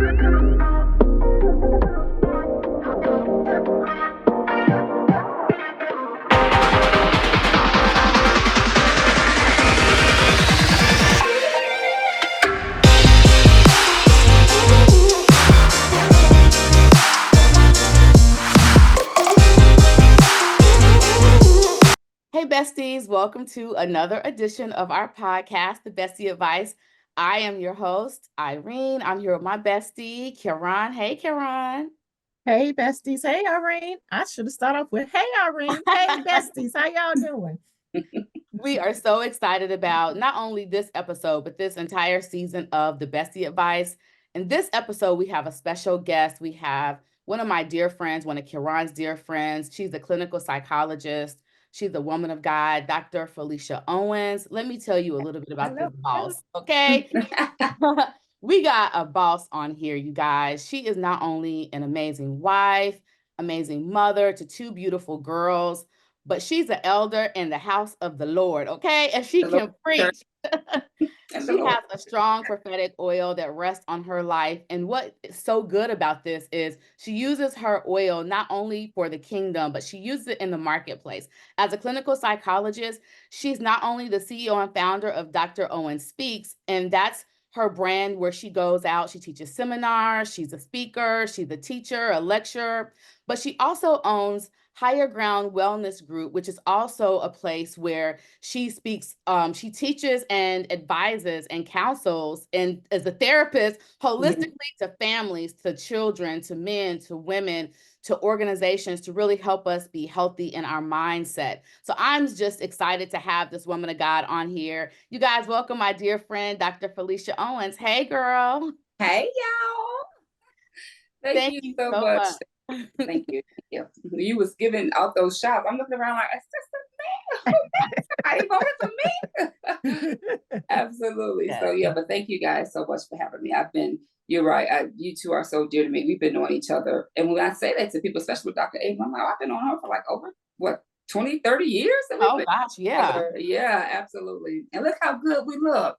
Hey, besties, welcome to another edition of our podcast, the Bestie Advice. I am your host, Irene. I'm here with my bestie, Kieran. Hey, Kieran. Hey, besties. Hey, Irene. I should have started off with, hey, Irene. Hey, besties. How y'all doing? We are so excited about not only this episode, but this entire season of the Bestie Advice. In this episode, we have a special guest. We have one of my dear friends, one of Kieran's dear friends. She's a clinical psychologist. She's a woman of God, Dr. Felicia Owens. Let me tell you a little bit about this boss, okay? We got a boss on here, you guys. She is not only an amazing wife, amazing mother to two beautiful girls, but she's an elder in the house of the Lord, okay? And she can preach. She has a strong prophetic oil that rests on her life. And what is so good about this is she uses her oil not only for the kingdom, but she uses it in the marketplace. As a clinical psychologist, she's not only the CEO and founder of Dr. Owens Speaks, and that's her brand where she goes out, she teaches seminars, she's a speaker, she's a teacher, a lecturer, but she also owns Higher Ground Wellness Group, which is also a place where she speaks, she teaches and advises and counsels and as a therapist holistically to families, to children, to men, to women, to organizations to really help us be healthy in our mindset. So I'm just excited to have this woman of God on here. You guys welcome my dear friend, Dr. Felicia Owens. Hey, girl. Hey, y'all. Thank you so much. Thank you. You was giving out those shots. I'm looking around like, is this a man? Somebody voted for me. Absolutely. Yeah. So yeah, but thank you guys so much for having me. You're right. You two are so dear to me. We've been knowing each other. And when I say that to people, especially with Dr. Abe, I'm like, I've been on her for like over, 20, 30 years? Oh, gosh, yeah. Together. Yeah, absolutely. And look how good we look.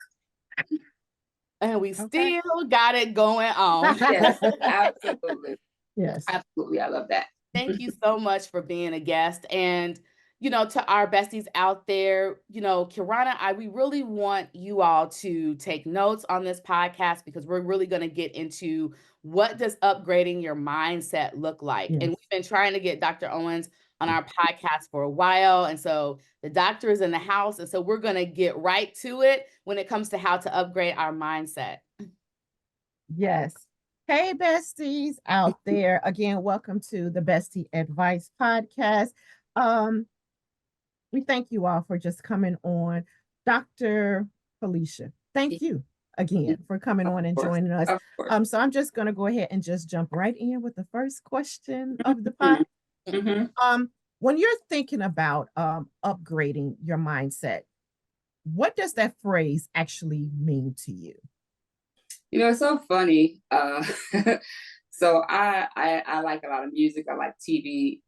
And we still got it going on. Yes, absolutely. Yes. Absolutely. I love that. Thank you so much for being a guest. And, to our besties out there, Kirana, we really want you all to take notes on this podcast because we're really going to get into what does upgrading your mindset look like. Yes. And we've been trying to get Dr. Owens on our podcast for a while. And so the doctor is in the house. And so we're going to get right to it when it comes to how to upgrade our mindset. Yes. Hey, besties out there. Again, welcome to the Bestie Advice podcast. We thank you all for just coming on. Dr. Felicia, thank you again for coming on and joining us. So I'm just going to go ahead and just jump right in with the first question of the podcast. Mm-hmm. When you're thinking about upgrading your mindset, what does that phrase actually mean to you? It's so funny. So I like a lot of music. I like TV,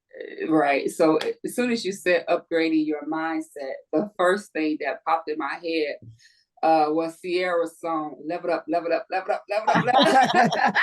right? So as soon as you said upgrading your mindset, the first thing that popped in my head was Sierra's song, Level Up, Level Up, Level Up, Level Up, Level Up.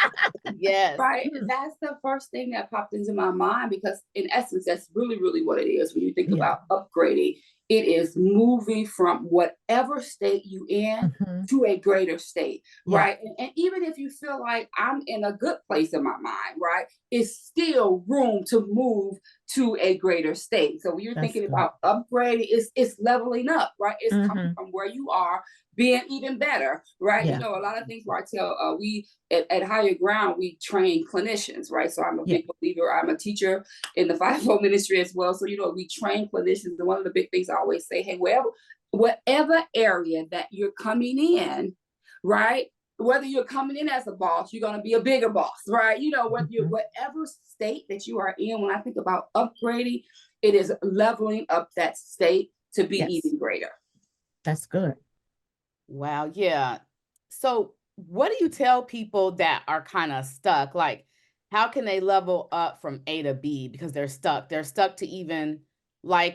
Yes. Right? That's the first thing that popped into my mind because in essence, that's really, really what it is when you think about upgrading. It is moving from whatever state you in to a greater state, right? And even if you feel like I'm in a good place in my mind, right? It's still room to move to a greater state. So when you're thinking about upgrading, it's leveling up, right? It's coming from where you are, being even better, right? Yeah. A lot of things where I tell, we at Higher Ground, we train clinicians, right? So I'm a big believer. I'm a teacher in the 5-0 ministry as well. So, we train clinicians. And one of the big things I always say, hey, whatever area that you're coming in, right? Whether you're coming in as a boss, you're going to be a bigger boss, right? Whether you're whatever state that you are in, when I think about upgrading, it is leveling up that state to be even greater. That's good. Wow. Yeah. So what do you tell people that are kind of stuck? Like, how can they level up from A to B because they're stuck? They're stuck to even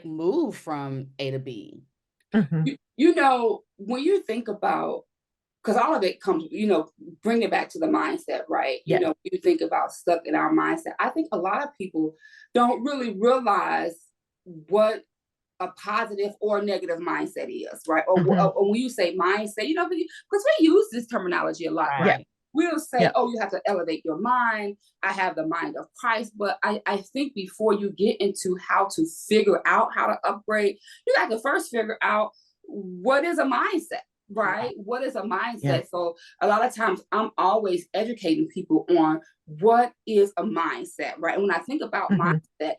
move from A to B. When you think about because all of it comes, bring it back to the mindset, right? Yeah. You think about stuck in our mindset. I think a lot of people don't really realize what a positive or negative mindset is, right? Or when you say mindset, because we use this terminology a lot, right? We'll say, oh, you have to elevate your mind. I have the mind of Christ. But I think before you get into how to figure out how to upgrade, you got to first figure out what is a mindset, right? What is a mindset? So a lot of times I'm always educating people on what is a mindset, right? And when I think about mindset,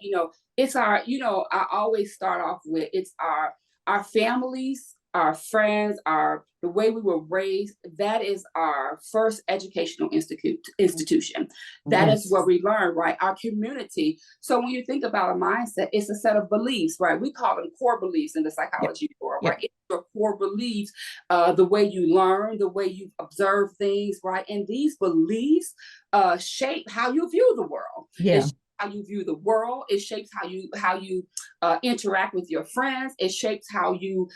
it's our, I always start off with it's our families, our friends, the way we were raised. That is our first educational institution. That is where we learn, right? Our community. So when you think about a mindset, it's a set of beliefs, right? We call them core beliefs in the psychology world, right? It's your core beliefs, the way you learn, the way you observe things, right? And these beliefs shape how you view the world. It's how you view the world. It shapes how you interact with your friends. It shapes how you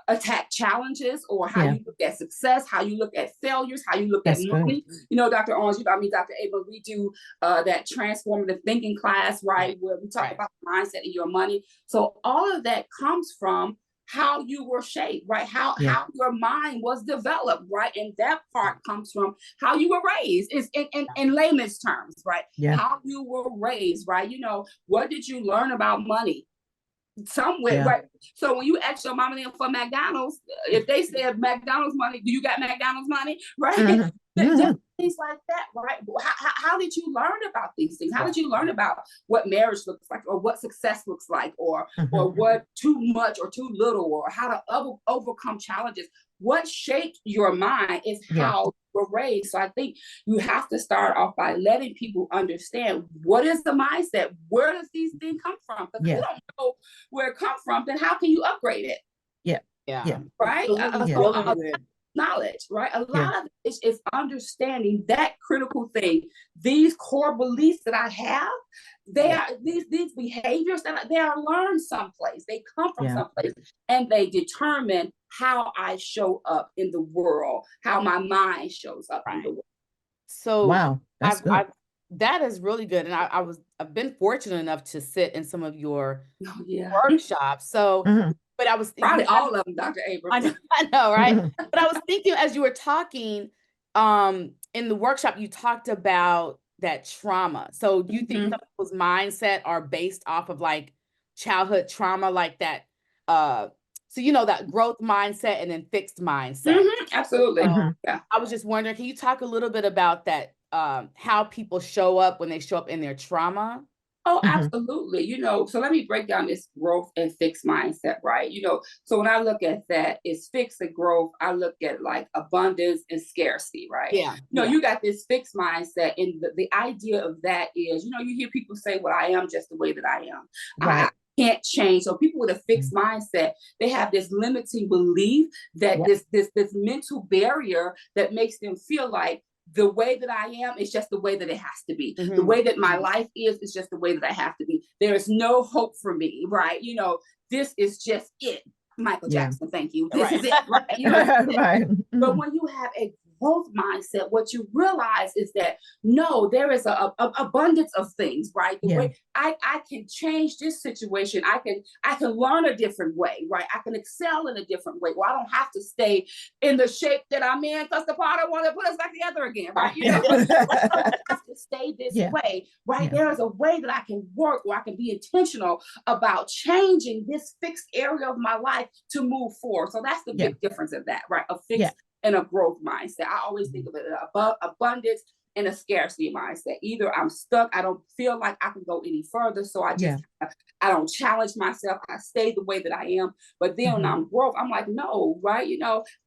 attack challenges, or how you look at success, how you look at failures, how you look at money. Dr. Owens, Dr. Abel, we do that transformative thinking class, right? Where we talk about mindset and your money. So all of that comes from how you were shaped, right? How your mind was developed, right? And that part comes from how you were raised. It's in layman's terms, right? How you were raised, right? What did you learn about money? Somewhere, right? So when you ask your mom and them for McDonald's, if they said McDonald's money, do you got McDonald's money, right? Just things like that, right? How did you learn about these things? How did you learn about what marriage looks like, or what success looks like, or what too much or too little, or how to overcome challenges? What shaped your mind is how you were raised. So I think you have to start off by letting people understand what is the mindset, where does these things come from? Because if you don't know where it comes from, then how can you upgrade it? Right? Knowledge, right? A lot of it is understanding that critical thing. These core beliefs that I have, they are these behaviors that they are learned someplace. They come from someplace, and they determine how I show up in the world, how my mind shows up in the world. So wow, that is really good. And I've been fortunate enough to sit in some of your workshops. So but I was probably all of them, Dr. Abrams. I know, right? But I was thinking as you were talking, in the workshop, you talked about that trauma. So do you think some people's mindset are based off of like childhood trauma, like that? So that growth mindset and then fixed mindset. Absolutely. I was just wondering, can you talk a little bit about that? How people show up when they show up in their trauma? Oh, absolutely. So let me break down this growth and fixed mindset, right? So when I look at that, it's fixed and growth. I look at like abundance and scarcity, right? You got this fixed mindset, and the idea of that is, you hear people say, well, I am just the way that I am. I can't change. So people with a fixed mindset, they have this limiting belief that this mental barrier that makes them feel like the way that I am is just the way that it has to be. The way that my life is just the way that I have to be. There is no hope for me, right? This is just it. Michael Jackson, thank you. This is it, right? But when you have a growth mindset, what you realize is that no, there is a abundance of things, right? The way I can change this situation. I can learn a different way, right? I can excel in a different way. Well, I don't have to stay in the shape that I'm in because the Potter want to put us back together again, right? I don't have to stay this way, right? There is a way that I can work, where I can be intentional about changing this fixed area of my life to move forward. So that's the big difference of that, right? A fixed and a growth mindset. I always think of it as abundance and a scarcity mindset. Either I'm stuck, I don't feel like I can go any further, so I don't challenge myself. I stay the way that I am. But then when I'm growth, I'm like, no, right?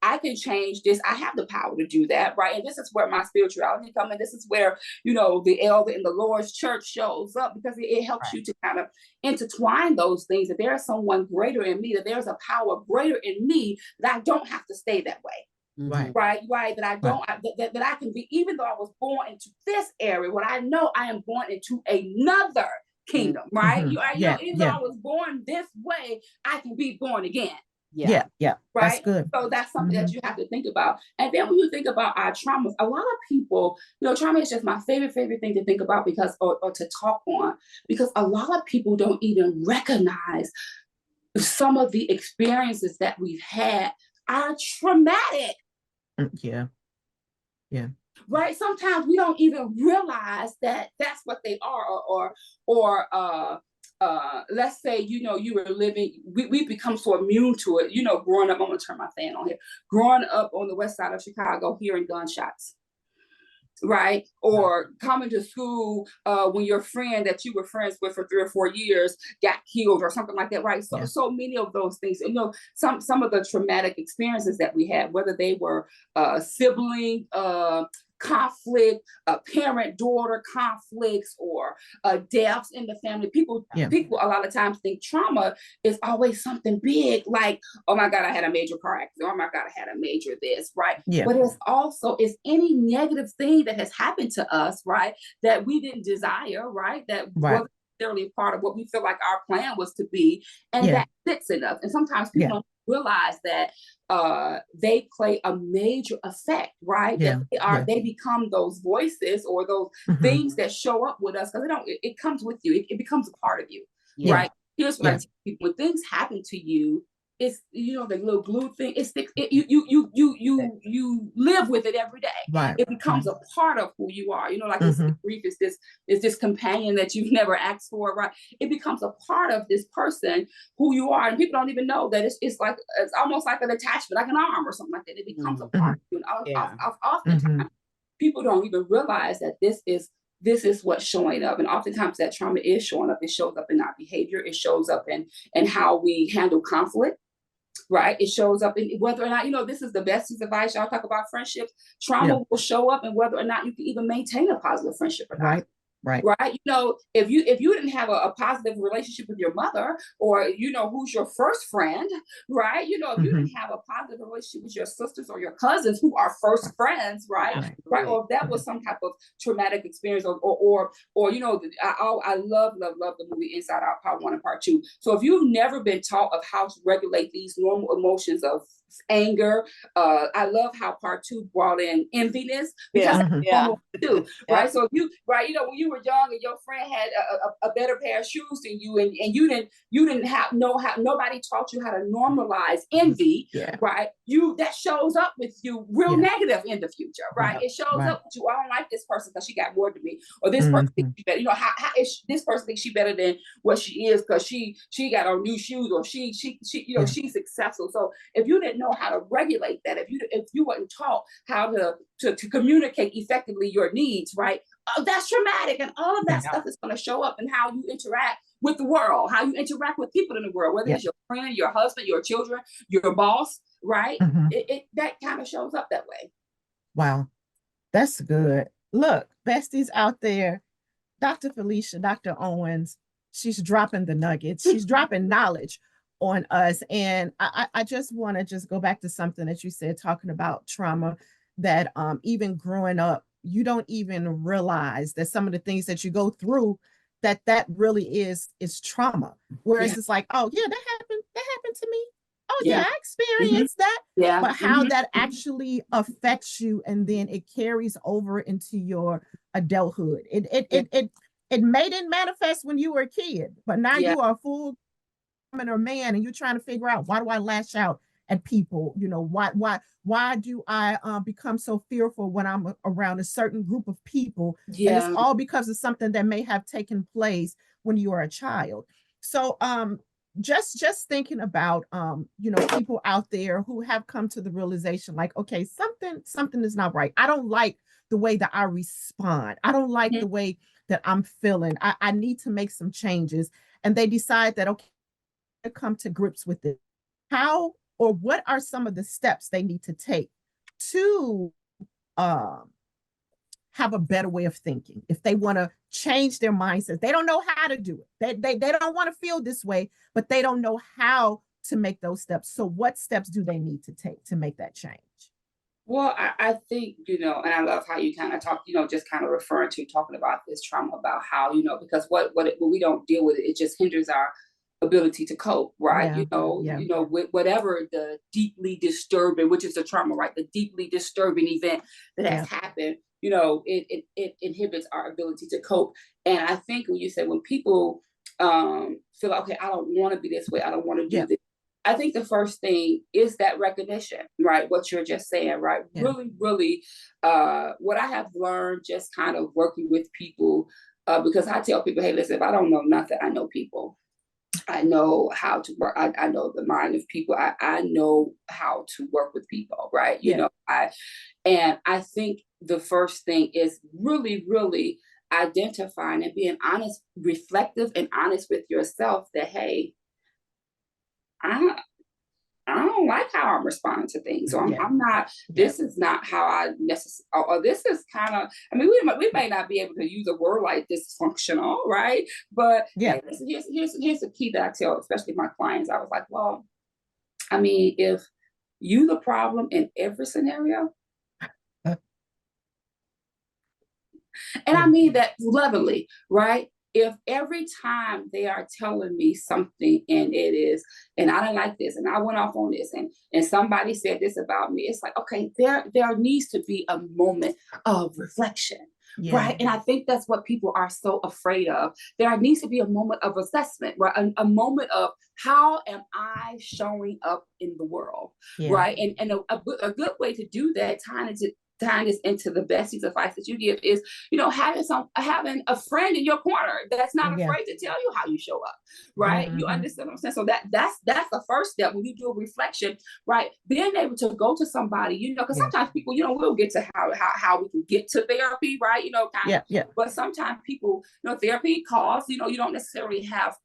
I can change this. I have the power to do that, right? And this is where my spirituality comes in. This is where, the elder in the Lord's church shows up, because it helps you to kind of intertwine those things, that there is someone greater in me, that there's a power greater in me, that I don't have to stay that way. Right. That I don't, that I can be, even though I was born into this area, what I know I am born into another kingdom, right? Even though I was born this way, I can be born again. Yeah. That's Right. good. So that's something that you have to think about. And then when you think about our traumas, a lot of people, trauma is just my favorite thing to think about because, or to talk on, because a lot of people don't even recognize some of the experiences that we've had are traumatic. Yeah. Right. Sometimes we don't even realize that that's what they are, or let's say, you were living, we become so immune to it, growing up. I'm gonna turn my fan on here. Growing up on the west side of Chicago, hearing gunshots, right? Or coming to school when your friend that you were friends with for 3 or 4 years got killed or something like that, right? So many of those things, some of the traumatic experiences that we had, whether they were sibling conflict, parent-daughter conflicts, or deaths in the family. People a lot of times think trauma is always something big, like, oh my God, I had a major car accident. Oh my God, I had a major this, right? But it's any negative thing that has happened to us, right, that we didn't desire, right, that wasn't necessarily part of what we feel like our plan was to be, and that sits in us. And sometimes people don't realize that they play a major effect, right? That they become those voices or those things that show up with us, because it comes with you. It becomes a part of you, right? Here's what I tell people: when things happen to you, it's the little glue thing. It sticks. You live with it every day. Right. It becomes a part of who you are. Like grief is this companion that you've never asked for, right? It becomes a part of this person who you are, and people don't even know that it's almost like an attachment, like an arm or something like that. It becomes a part of you. And oftentimes people don't even realize that this is what's showing up. And oftentimes that trauma is showing up. It shows up in our behavior. It shows up in how we handle conflict. Right. It shows up in whether or not, this is the Besties Advice. Y'all talk about friendships. Trauma will show up in whether or not you can even maintain a positive friendship or not. Right. If you didn't have a positive relationship with your mother, or who's your first friend, right? If you didn't have a positive relationship with your sisters or your cousins who are first friends, right? Or if that was some type of traumatic experience, or I love the movie Inside Out Part 1 and Part 2. So if you've never been taught of how to regulate these normal emotions of anger, I love how Part 2 brought in enviness, because that's normal too, right? So if you, right, when you were young and your friend had a better pair of shoes than you, and you didn't know how, nobody taught you how to normalize envy, right? That shows up with you real negative in the future, right? It shows up with you. I don't like this person because she got more than me, or this person thinks she better. How is this person thinks she better than what she is because she got on new shoes, or she's successful. So if you didn't know how to regulate that, if you weren't taught how to communicate effectively your needs, right? That's traumatic, and all of that stuff is going to show up in how you interact with the world, how you interact with people in the world, whether it's your friend, your husband, your children, your boss, right? That kind of shows up that way. Wow, that's good. Look, besties out there, Dr. Felicia, Dr. Owens, she's dropping the nuggets. She's dropping knowledge on us. And I just want to just go back to something that you said, talking about trauma, that even growing up, you don't even realize that some of the things that you go through, that really is trauma. Whereas it's like, oh yeah, that happened to me. Oh yeah, I experienced that. But how that actually affects you, and then it carries over into your adulthood. It may didn't manifest when you were a kid, but now you are a full woman or man, and you're trying to figure out, why do I lash out at people? Why do I become so fearful when I'm around a certain group of people? And it's all because of something that may have taken place when you were a child. So just thinking about people out there who have come to the realization, like, okay, something is not right. I don't like the way that I respond. I don't like the way that I'm feeling. I need to make some changes. And they decide that, okay, to come to grips with it. How or what are some of the steps they need to take to have a better way of thinking? If they want to change their mindset, they don't know how to do it. They don't want to feel this way, but they don't know how to make those steps. So what steps do they need to take to make that change? Well, I think, and I love how you kind of talk, just kind of referring to talking about this trauma, about how, because what we don't deal with it just hinders our ability to cope, right? Yeah. With whatever the deeply disturbing, which is the trauma, right? The deeply disturbing event that has happened, it inhibits our ability to cope. And I think when you say, when people feel like, okay, I don't want to be this way, I don't want to do this, I think the first thing is that recognition, right? What you're just saying, right? Really, really, what I have learned just kind of working with people, because I tell people, hey, listen, if I don't know nothing, I know people. I know how to work. I know the mind of people. I know how to work with people, right? I think the first thing is really, really identifying and being honest, reflective and honest with yourself that, hey, I don't like how I'm responding to things. So I'm not, this is not how I necessarily, or this is kind of, I mean, we may not be able to use a word like dysfunctional, right? But hey, here's the key that I tell, especially my clients. I was like, well, I mean, if you the problem in every scenario, and I mean that lovingly, right? If every time they are telling me something and it is, and I don't like this, and I went off on this, and somebody said this about me, it's like, okay, there needs to be a moment of reflection. Right. And I think that's what people are so afraid of. There needs to be a moment of assessment, right? A moment of how am I showing up in the world? Right. And a good way to do that, tying this into the besties advice that you give is, having a friend in your corner that's not afraid to tell you how you show up, right? You understand what I'm saying? So that's the first step when you do a reflection, right? Being able to go to somebody, because sometimes people, we'll get to how we can get to therapy, right? But sometimes people, therapy costs, you don't necessarily have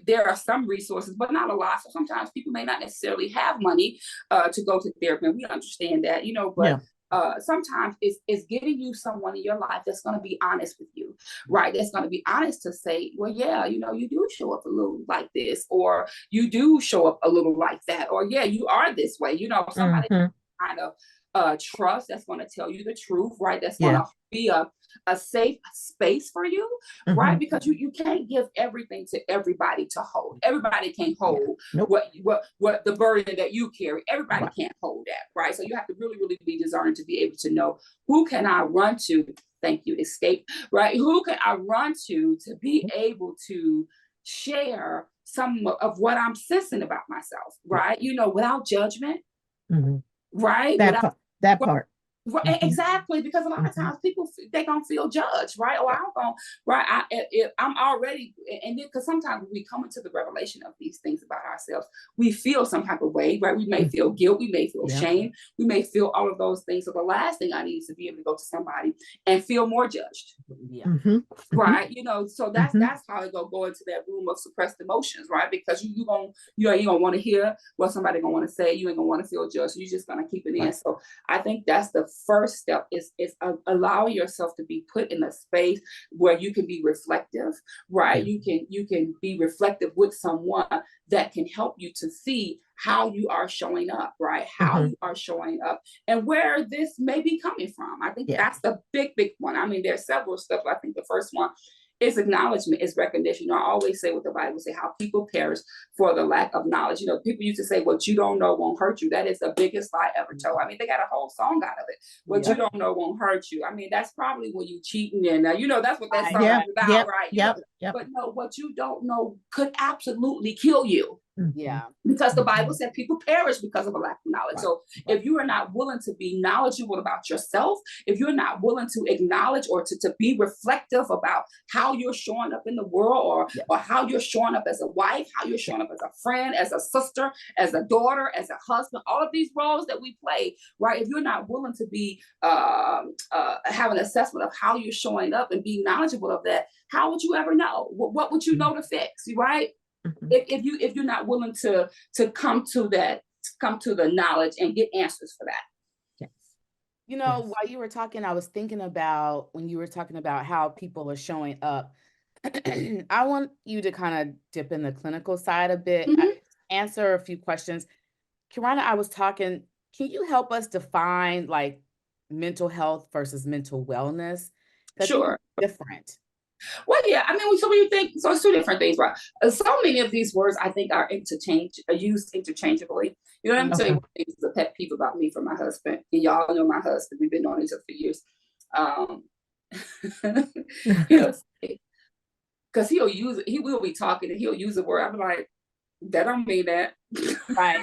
there are some resources, but not a lot. So sometimes people may not necessarily have money to go to therapy, and we understand that, but sometimes it's getting you someone in your life that's going to be honest with you, right? That's going to be honest to say, well, you do show up a little like this, or you do show up a little like that, or you are this way, somebody kind of trust that's going to tell you the truth, right? That's going to be a safe space for you, right? Because you can't give everything to everybody to hold. Everybody can't hold what the burden that you carry. Everybody can't hold that, right? So you have to really, really be discerning to be able to know, who can I run to? Thank you, escape, right? Who can I run to be able to share some of what I'm sensing about myself, right? Without judgment, right? That part. Right, exactly, because a lot of times people, they don't feel judged, right? Or I'm going, right? I'm already, and then because sometimes when we come into the revelation of these things about ourselves, we feel some type of way, right? We may feel guilt, we may feel shame, we may feel all of those things. So the last thing I need is to be able to go to somebody and feel more judged, right? So that's how it go into that room of suppressed emotions, right? Because you gonna want to hear what somebody gonna want to say. You ain't gonna want to feel judged. So you're just gonna keep it in. So I think that's the first step is allow yourself to be put in a space where you can be reflective, right? You can be reflective with someone that can help you to see how you are showing up, right? How you are showing up and where this may be coming from. I think that's the big one. I mean, there's several steps. I think the first one is acknowledgement, is recognition. I always say what the Bible say, how people perish for the lack of knowledge. People used to say, what you don't know won't hurt you. That is the biggest lie ever told. I mean, they got a whole song out of it. What you don't know won't hurt you. I mean, that's probably when you cheating, and that's what that song is about, right? But no, what you don't know could absolutely kill you. Because the Bible said people perish because of a lack of knowledge. So if you are not willing to be knowledgeable about yourself, if you're not willing to acknowledge or to be reflective about how you're showing up in the world, or how you're showing up as a wife, how you're showing up as a friend, as a sister, as a daughter, as a husband, all of these roles that we play, right? If you're not willing to be have an assessment of how you're showing up and be knowledgeable of that, how would you ever know? What would you know to fix, right? If you're not willing to come to the knowledge and get answers for that. While you were talking, I was thinking about when you were talking about how people are showing up. I want you to kind of dip in the clinical side a bit, answer a few questions. Kirana, I was talking, can you help us define like mental health versus mental wellness? Sure. Different. Well, yeah, I mean, so when you think, so it's two different things, right? So many of these words I think are used interchangeably. You know, let me tell you Okay. one thing is a pet peeve about me from my husband. And y'all know my husband. We've been knowing each other for years. Um, he'll say, because he will be talking and he'll use a word. I'm like, that don't mean that. Right.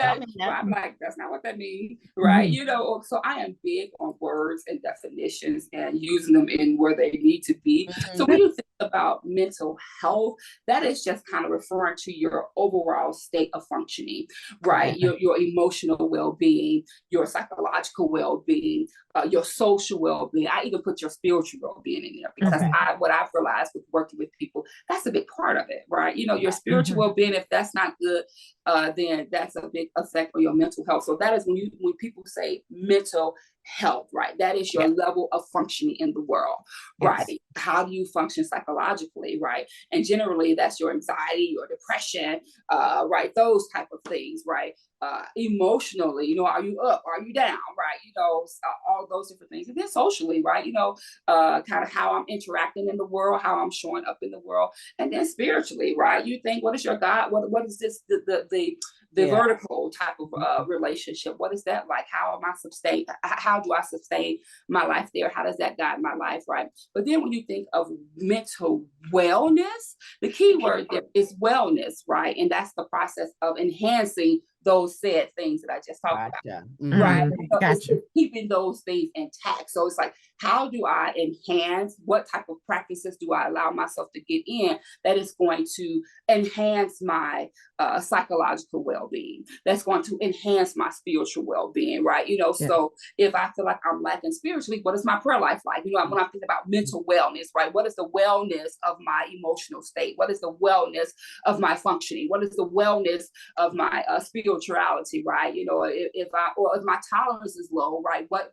I'm like, that's not what that means, right? You know, so I am big on words and definitions and using them in where they need to be. So when you think about mental health, that is just kind of referring to your overall state of functioning, right? Your emotional well-being, your psychological well-being, your social well-being. I even put your spiritual well-being in there because what I've realized with working with people, that's a big part of it, right? You know, your spiritual well-being, if that's not good, then that's a big effect on your mental health. So that is when people say mental health, right? That is your level of functioning in the world, right? How do you function psychologically, right? And generally that's your anxiety, your depression, right? Those type of things, right? Emotionally, you know, are you up? Are you down? Right? You know, all those different things. And then socially, right? You know, kind of how I'm interacting in the world, how I'm showing up in the world. And then spiritually, right? You think, what is your God? What is this, the vertical type of relationship? What is that like? How am I sustain? How do I sustain my life there? How does that guide my life, right? But then when you think of mental wellness, the key word there is wellness, right? And that's the process of enhancing those said things that I just talked about. Right. So it's keeping those things intact. So it's like, how do I enhance? What type of practices do I allow myself to get in that is going to enhance my psychological well-being? That's going to enhance my spiritual well-being, right? You know, so if I feel like I'm lacking spiritually, what is my prayer life like? You know, when I'm thinking about mental wellness, right? What is the wellness of my emotional state? What is the wellness of my functioning? What is the wellness of my spirituality, right? You know, if my tolerance is low, right? What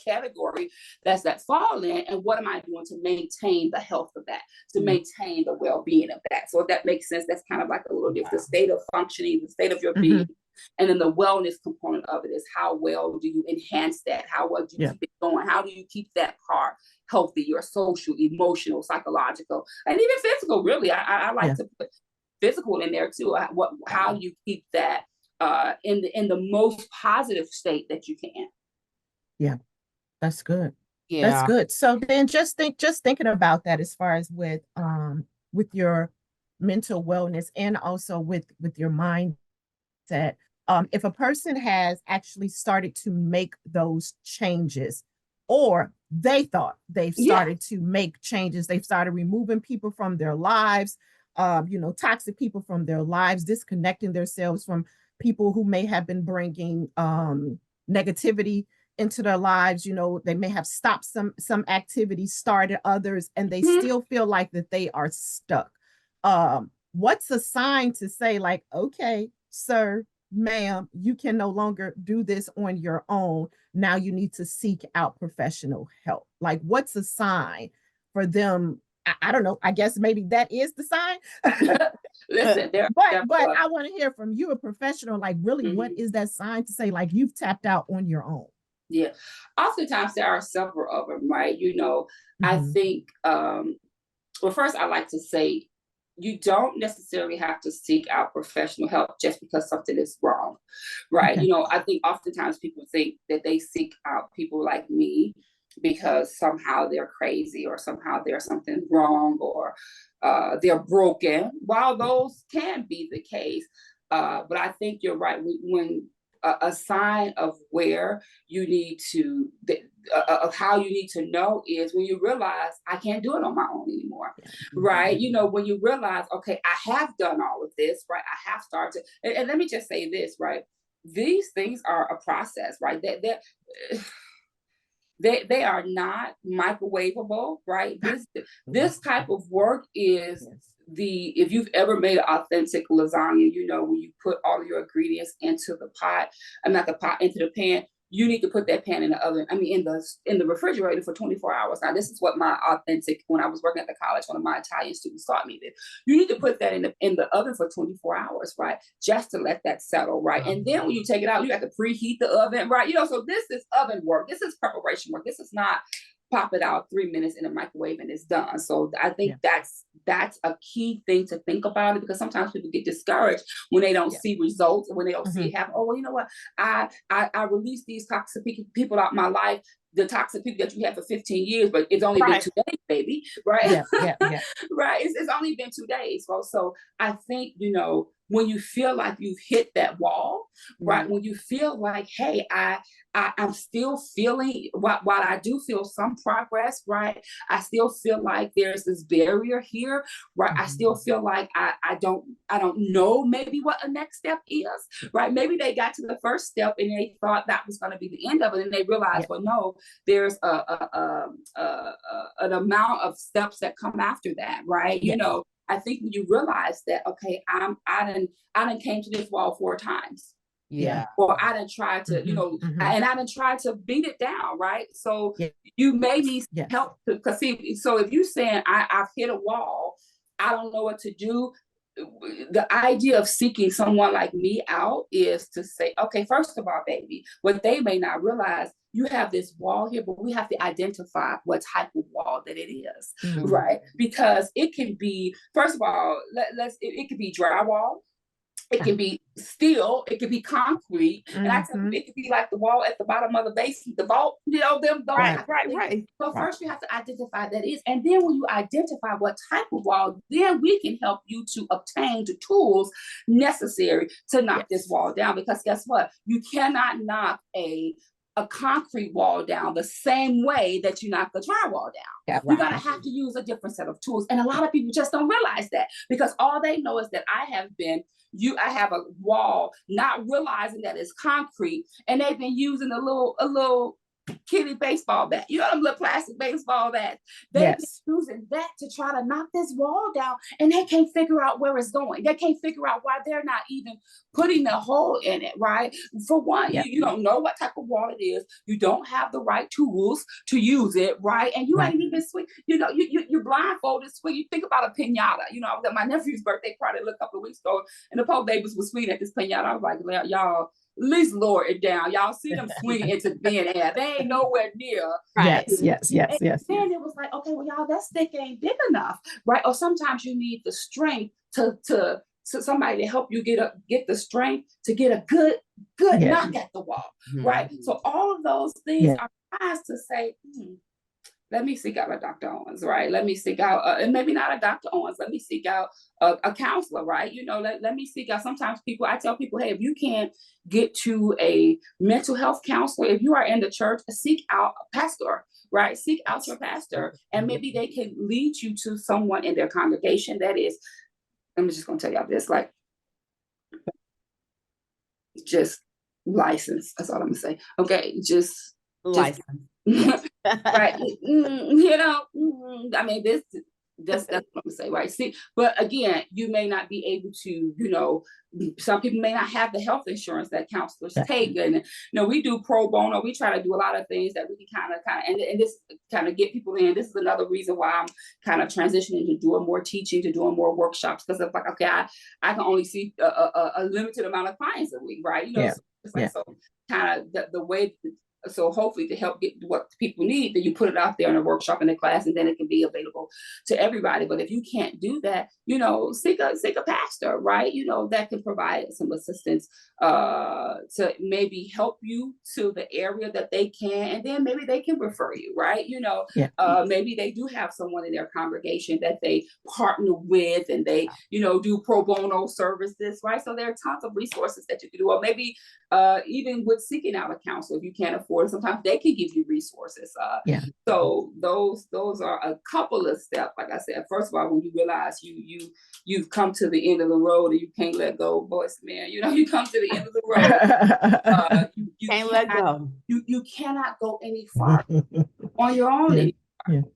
category does that fall in, and what am I doing to maintain the health of that, to maintain the well-being of that? So if that makes sense, that's kind of like a little different. The state of functioning, the state of your being, and then the wellness component of it is how well do you enhance that? How well do you keep it going? How do you keep that part healthy? Your social, emotional, psychological, and even physical. Really, I like to put physical in there too. How do you keep that in the most positive state that you can? Yeah, that's good. That's good. So then just thinking about that as far as with your mental wellness and also with your mindset. If a person has actually started to make those changes, or they thought they've started to make changes, they've started removing people from their lives, you know, toxic people from their lives, disconnecting themselves from people who may have been bringing negativity into their lives. You know, they may have stopped some activities, started others, and they still feel like that they are stuck. What's a sign to say like, okay, sir, ma'am, you can no longer do this on your own. Now you need to seek out professional help. Like, what's a sign for them? I don't know. I guess maybe that is the sign. Listen, but I want to hear from you, a professional. Like, really, what is that sign to say like you've tapped out on your own? Yeah, oftentimes there are several of them, right? You know, I think, well, first I like to say, you don't necessarily have to seek out professional help just because something is wrong, right? You know, I think oftentimes people think that they seek out people like me because somehow they're crazy or somehow there's something wrong or they're broken. While those can be the case, but I think you're right. When a sign of where you need to, of how you need to know is when you realize I can't do it on my own anymore, right? You know, when you realize, okay, I have done all of this, right? I have started, and let me just say this, right? These things are a process, right? They are not microwavable, right? This type of work is if you've ever made an authentic lasagna, you know, when you put all of your ingredients into the pot, not the pot, into the pan, you need to put that pan in the oven. I mean, in the refrigerator for 24 hours. Now, this is what my authentic, when I was working at the college, one of my Italian students taught me this. You need to put that in the oven for 24 hours, right? Just to let that settle, right? And then when you take it out, you have to preheat the oven, right? You know, so this is oven work. This is preparation work. This is not pop it out 3 minutes in the microwave and it's done. So I think that's a key thing to think about it, because sometimes people get discouraged when they don't see results, and when they don't see it happen. Oh, well, you know what? I release these toxic people out my life, the toxic people that you had for 15 years, but it's only been 2 days, baby. Right? Right. It's only been 2 days. So I think, you know, when you feel like you've hit that wall, right? When you feel like, hey, I'm still feeling, while I do feel some progress, right? I still feel like there's this barrier here, right? I still feel like I don't know maybe what a next step is, right? Maybe they got to the first step and they thought that was going to be the end of it, and they realized, well, no, there's an amount of steps that come after that, right? You know, I think when you realize that, okay, I done came to this wall 4 times. Or I done tried to, you know, and I done tried to beat it down, right? So you may need help, because so if you're saying I've hit a wall, I don't know what to do. The idea of seeking someone like me out is to say, okay, first of all, baby, what they may not realize, you have this wall here, but we have to identify what type of wall that it is, right? Because it can be, first of all, it could be drywall. It can be steel, it could be concrete, and I tell you, it could be like the wall at the bottom of the basement, the vault, you know, those. Right. So first you have to identify that is, and then when you identify what type of wall, then we can help you to obtain the tools necessary to knock this wall down. Because guess what? You cannot knock a concrete wall down the same way that you knock the drywall down. You're gonna have to use a different set of tools. And a lot of people just don't realize that, because all they know is that I have a wall, not realizing that it's concrete, and they've been using a little kitty baseball bat. You know them little plastic baseball bats. They've been using that to try to knock this wall down, and they can't figure out where it's going. They can't figure out why they're not even putting the hole in it, right? For one, you don't know what type of wall it is. You don't have the right tools to use it, right? And you ain't even swing. You know, you're blindfolded swing. You think about a piñata. You know, I was at my nephew's birthday party a couple of weeks ago, and the poor babies were swinging at this piñata. I was like, y'all, at least lower it down. Y'all see them swinging into thin air. They ain't nowhere near. Yes. Then it was like, okay, well, y'all, that stick ain't big enough, right? Or sometimes you need the strength to somebody to help you get the strength to get a good knock at the wall, right? So all of those things are tries to say, let me seek out a Dr. Owens, right? Let me seek out, and maybe not a Dr. Owens, let me seek out a counselor, right? You know, let me seek out, sometimes I tell people, hey, if you can't get to a mental health counselor, if you are in the church, seek out a pastor, right? Seek out your pastor, and maybe they can lead you to someone in their congregation that is, I'm just going to tell y'all this, like, just licensed. That's all I'm going to say. Okay, just Licensed. Right. You know, I mean, that's what I'm gonna say, right? See, but again, you may not be able to, you know, some people may not have the health insurance that counselors take. And, you know, we do pro bono. We try to do a lot of things that we can kind of, and this kind of get people in. This is another reason why I'm kind of transitioning to doing more teaching, to doing more workshops, because it's like, okay, I can only see a limited amount of clients a week, right? You know, so kind of the way. So hopefully to help get what people need, then you put it out there in a workshop, in a class, and then it can be available to everybody. But if you can't do that, you know, seek a pastor, right? You know, that can provide some assistance to maybe help you to the area that they can, and then maybe they can refer you, right? You know, maybe they do have someone in their congregation that they partner with, and they, you know, do pro bono services, right? So there are tons of resources that you can do, or maybe even with seeking out a counselor, if you can't afford it, sometimes they can give you resources. So those are a couple of steps. Like I said, first of all, when you realize you've come to the end of the road and you can't let go, boys, man, you know, you come to the end of the road. You can't let go. You cannot go any farther on your own anymore.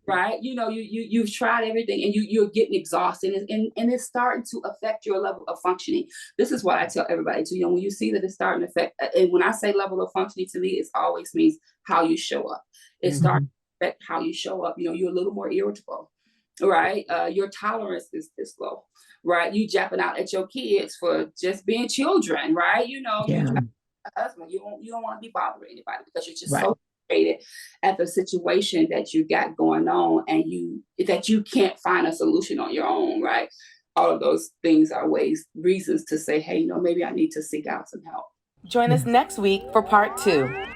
Right, you know, you've tried everything, and you're getting exhausted, and it's starting to affect your level of functioning. This is what I tell everybody too. You know, when you see that it's starting to affect, and when I say level of functioning, to me, it always means how you show up. It starts to affect how you show up. You know, you're a little more irritable, right? Your tolerance is low, right? You japping out at your kids for just being children, right? You know, you a husband, you don't want to be bothering anybody because you're just so at the situation that you got going on, and that you can't find a solution on your own, right? All of those things are reasons to say, hey, maybe I need to seek out some help. Join us next week for part 2.